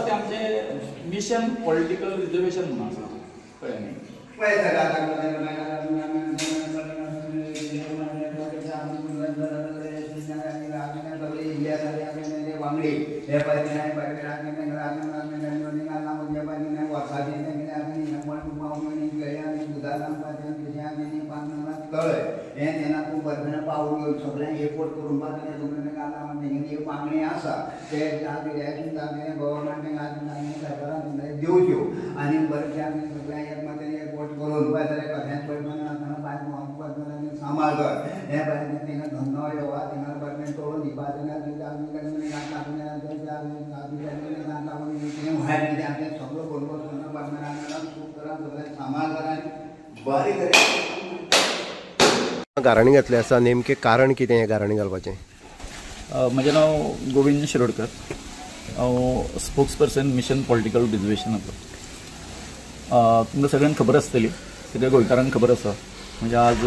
ते आमचे mission political reservation म्हणून आसा कळ्ळें न्ही. मागणी आसा ते गव्हर्मेंटान दिवच्यो आनी बरेचशे आमी सगळ्या एकवट करून पळय जाल्यार कथ्यांत सांबाळ कर हे भायर तेंका धंदो येवा तेंका बरें तोडून दिवपा भायर कितें आमचें सगळो बरोबर सांबाळ कर आनी बरें करें. गाराणी घातले आसा नेमकें कारण कितें हें गाराणी घालपाचें? म्हजें नांव गोविंद शिरोडकर. हांव स्पोक्स पर्सन मिशन पॉलिटिकल रिजर्वेशनाचो. तुमकां सगळ्यांक खबर आसतली, सगळ्या गोंयकारांक खबर आसा, म्हणजे आज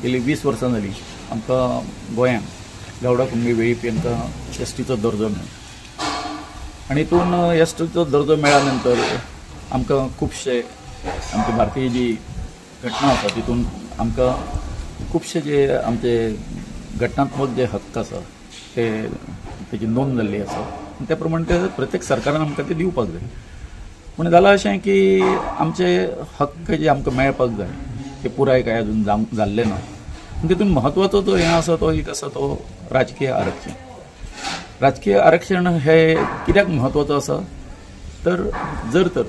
गेली 20 वर्सां जालीं आमकां गोंयांत गावडा कुणबी वेळीप हांकां एसटीचो दर्जो मेळ्ळो. आनी हितून एसटीचो दर्जो मेळ्ळ्या नंतर आमकां खुबशे आमची भारतीय जी घटना आसा तितून आमकां खुबशे जे आमचे घटनात्मक जे हक्क आसा तेची नोंद जाल्ली आसा. त्या प्रमाणे ते प्रत्येक सरकारान आमकां ते दिवपाक जाय. पूण जालां अशें की आमचे हक्क जे आमकां मेळपाक जाय ते पुराय काय अजून जाल्ले ना. तितून म्हत्वाचो जो हें आसा तो एक आसा तो राजकीय आरक्षण. राजकीय आरक्षण हे कित्याक म्हत्वाचो आसा तर जर तर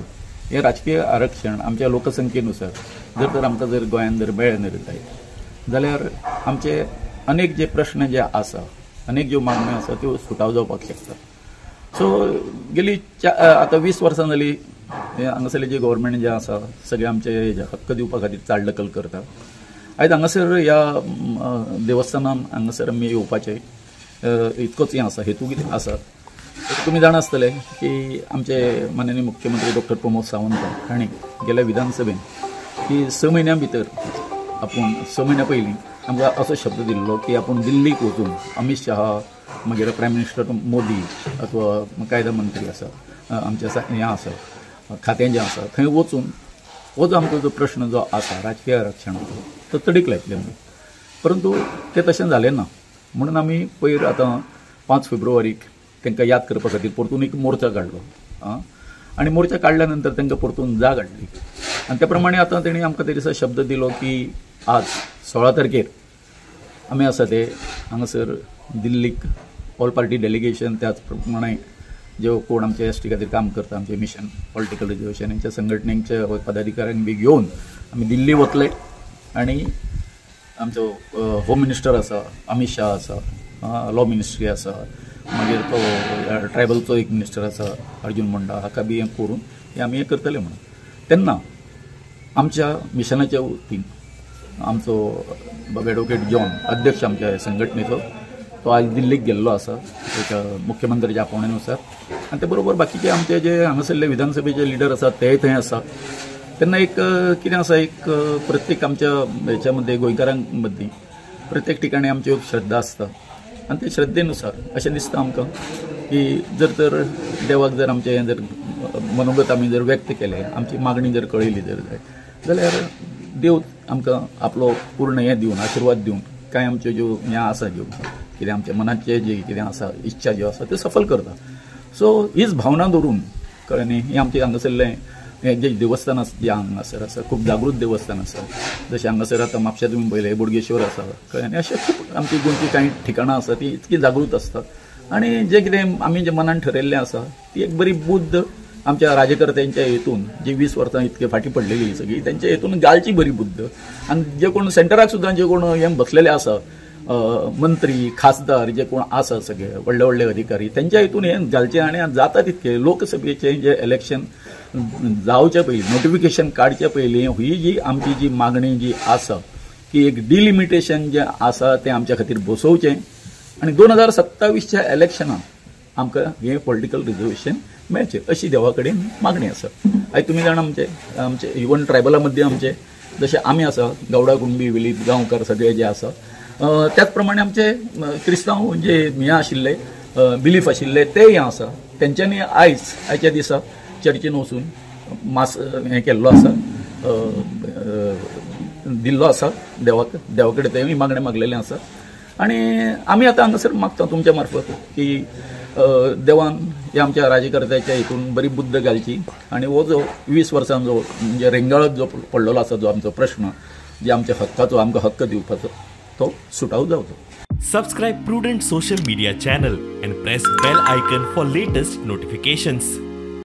हे राजकीय आरक्षण आमच्या लोकसंख्येनुसार जर आमकां जर गोंयांत जर मेळ्ळें जाल्यार आमचे अनेक जे प्रश्न जे आसा, अनेक ज्यो मागण्यो आसा त्यो सुटाव जावपाक शकता. सो गेली आतां 20 वर्सां जालीं हांगासरले जे गव्हर्मेंट जे आसा सगळे आमचे हक्क दिवपा खातीर चालढकल करता. आयज हांगासर ह्या देवस्थानान हांगासर आमी येवपाचें इतकोच हें आसा, हेतू कितें आसा. तुमी जाणा आसतले की आमचे माननीय मुख्यमंत्री डॉक्टर प्रमोद सावंत हांणी गेल्या विधानसभेन की 6 म्हयन्यां भितर आपूण 6 म्हयन्या पयलीं आमकां असो शब्द दिल्लो की आपूण दिल्लीक वचून अमित शहा मागीर प्रायम मिनिस्टर मोदी अथवा कायदा मंत्री आसा आमचे हें आसा खातें जें आसा थंय वचून हो जो आमचो जो प्रश्न जो आसा राजकीय आरक्षणाचो तो तडीक लायतले आमी. परंतु तें तशें जालें ना. म्हणून आमी पयर आतां 5 फेब्रुवारीक तांकां याद करपा खातीर परतून एक मोर्चा काडलो आनी मोर्चा काडल्या नंतर तांकां परतून जाग हाडली. आनी त्या प्रमाणे आतां तेणी आमकां ते दिसा शब्द दिलो की आज 16 तारखेर आमी आसा ते हांगासर दिल्लीक ऑल पार्टी डेलिगेशन त्याच प्रमाणे जे कोण आमचे एसटी खातीर काम करता आमचे मिशन पॉलिटिकल रिजर्वेशन हेंच्या संघटनेचे पदाधिकाऱ्यांक बी घेवन आमी दिल्ली वतले. आनी आमचो होम मिनिस्टर आसा अमित शाह आसा, लॉ मिनिस्ट्री आसा, मागीर तो ट्रायबलचो एक मिनिस्टर आसा अर्जुन मुंडा हाका बी हें करून हें आमी हें करतले म्हणून. तेन्ना आमच्या मिशनाच्या वतीन आमचो एडवोकेट जॉन अध्यक्ष आमच्या संघटनेचो तो आज दिल्लीक गेल्लो आसा एक मुख्यमंत्र्याच्या आपोवण्यानुसार. आनी ते बरोबर बाकीचे आमचे जे हांगासरले विधानसभेचे लिडर आसात तेय थंय आसा. तेन्ना एक कितें आसा एक प्रत्येक आमच्या हेच्या मध्ये गोंयकारांक मदीं प्रत्येक ठिकाणी आमची एक श्रद्धा आसता आनी ते श्रद्धेनुसार अशें दिसता आमकां की जर तर देवाक जर आमचें हें जर मनोगत आमी जर व्यक्त केलें आमची मागणी जर कळयली जर जाल्यार देव आमकां आपलो पूर्ण हें दिवन आशिर्वाद दिवन कांय आमच्यो ज्यो हें आसा ज्यो कितें आमच्या मनाचे जे कितें आसा इच्छा ज्यो आसा त्यो सफल करता. सो हीच भावना धरून कळ्ळें न्ही. ही आमची हांगासरलें हें जें देवस्थान आसा जें हांगासर आसा खूब जागृत देवस्थान आसा. जशें हांगासर आतां म्हापश्या तुमी पळयलें बोडगेश्वर आसा कळ्ळें न्ही. अशें खूब आमची गोंयची कांय ठिकाणां आसा ती इतकी जागृत आसता. आनी जें कितें आमी जें मनान ठरयल्लें आसा ती एक बरी बुद्ध आमच्या राजकर्त्यांच्या हेतून जी 20 वर्सां इतके फाटीं पडलेली सगळी त्यांच्या हेतून घालची बरी बुद्ध. आनी जे कोण सेंटराक सुद्दां जे कोण हें बसलेले आसा मंत्री खासदार जे कोण आसा सगळे व्हडले व्हडले अधिकारी त्यांच्या हेतून हें घालचें. आनी जाता तितके लोकसभेचें जे इलेक्शन जावचे पयलीं नोटिफिकेशन काडचे पयलीं ही जी आमची जी मागणी जी आसा की एक डिलिमिटेशन जें आसा तें आमच्या खातीर बसोवचें आनी 2027च्या इलेक्शनाक आमकां हें पॉलिटिकल रिजर्वेशन मेळचें अशी देवा कडेन मागणी आसा. आयज तुमी जाणा आमचे इवन ट्रायबला मदीं आमचे जशे आमी आसा गावडा कुणबी वेलीप गांवकार सगळे जे आसा त्याच प्रमाणे आमचे क्रिस्तांव जे हें आशिल्ले बिलीफ आशिल्ले तेय हें आसा तेंच्यांनी आयच्या दिसा चर्चीन वचून मास हें केल्लो आसा, दिल्लो आसा देवाक, देवा कडेन तेंवूय मागणें मागलेलें आसा. आनी आमी आतां हांगासर मागता तुमच्या मार्फत की देवान ह्या आमच्या राज्यकर्त्याच्या हितून बरी बुद्ध घालची आनी हो जो 20 वर्सांचो म्हणजे रेंगाळत जो पडलेलो आसा जो आमचो प्रश्न, जे आमच्या हक्काचो आमकां हक्क दिवपाचो, तो सुटाव जावचो. Subscribe Prudent social media channel and press bell icon for latest notifications.